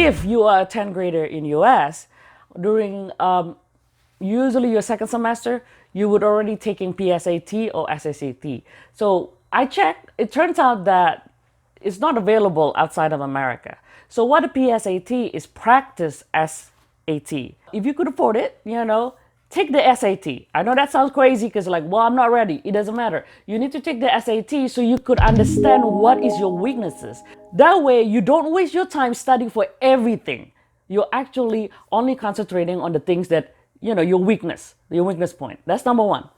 if you are a 10th grader in US, during usually your second semester, you would already taking PSAT or SAT. So I checked, it turns out that it's not available outside of America. So what a PSAT is practice SAT. If you could afford it, take the SAT. I know that sounds crazy because I'm not ready. It doesn't matter. You need to take the SAT so you could understand what is your weaknesses. That way you don't waste your time studying for everything. You're actually only concentrating on the things that, your weakness point. That's number one.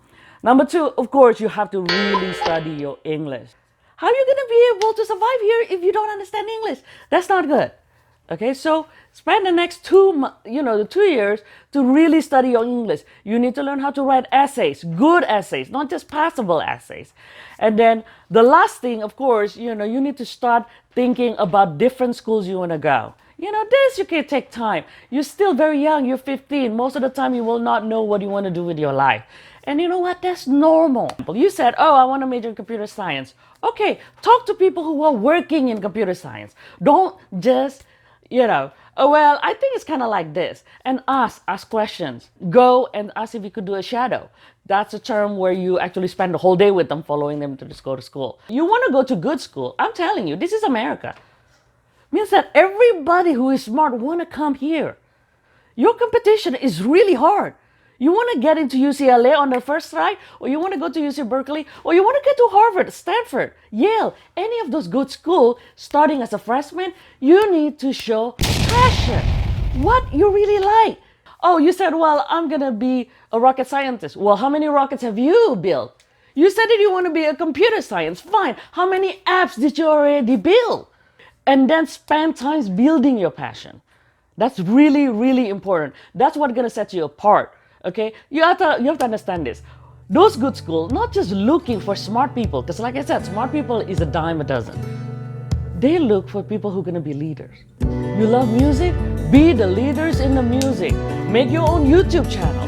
Number two, of course, you have to really study your English. How are you going to be able to survive here if you don't understand English? That's not good. Okay, so spend the next 2 years to really study your English. You need to learn how to write essays, good essays, not just passable essays. And then the last thing, of course, you need to start thinking about different schools you want to go. This you can take time. You're still very young, you're 15. Most of the time you will not know what you want to do with your life. And you know what? That's normal. You said, oh, I want to major in computer science. Okay, talk to people who are working in computer science. Don't just oh, well, I think it's kind of like this. And ask questions. Go and ask if you could do a shadow. That's a term where you actually spend the whole day with them, following them to go to school. You want to go to good school. I'm telling you, this is America. Means that everybody who is smart want to come here. Your competition is really hard. You want to get into UCLA on the first try, or you want to go to UC Berkeley, or you want to get to Harvard, Stanford, Yale, any of those good schools, starting as a freshman, you need to show passion. What you really like. Oh, you said, well, I'm going to be a rocket scientist. Well, how many rockets have you built? You said that you want to be a computer science. Fine. How many apps did you already build? And then spend time building your passion. That's really, really important. That's what's going to set you apart. Okay, you have to understand this. Those good schools, not just looking for smart people, because like I said, smart people is a dime a dozen. They look for people who are going to be leaders. You love music? Be the leaders in the music. Make your own YouTube channel.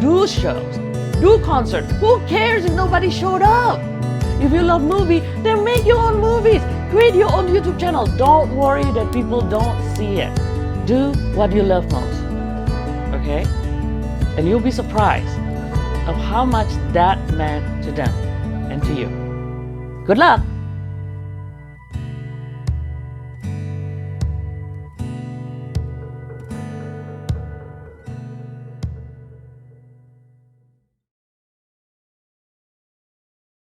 Do shows, do concerts. Who cares if nobody showed up? If you love movie, then make your own movies. Create your own YouTube channel. Don't worry that people don't see it. Do what you love most. Okay? And you'll be surprised of how much that meant to them and to you. Good luck!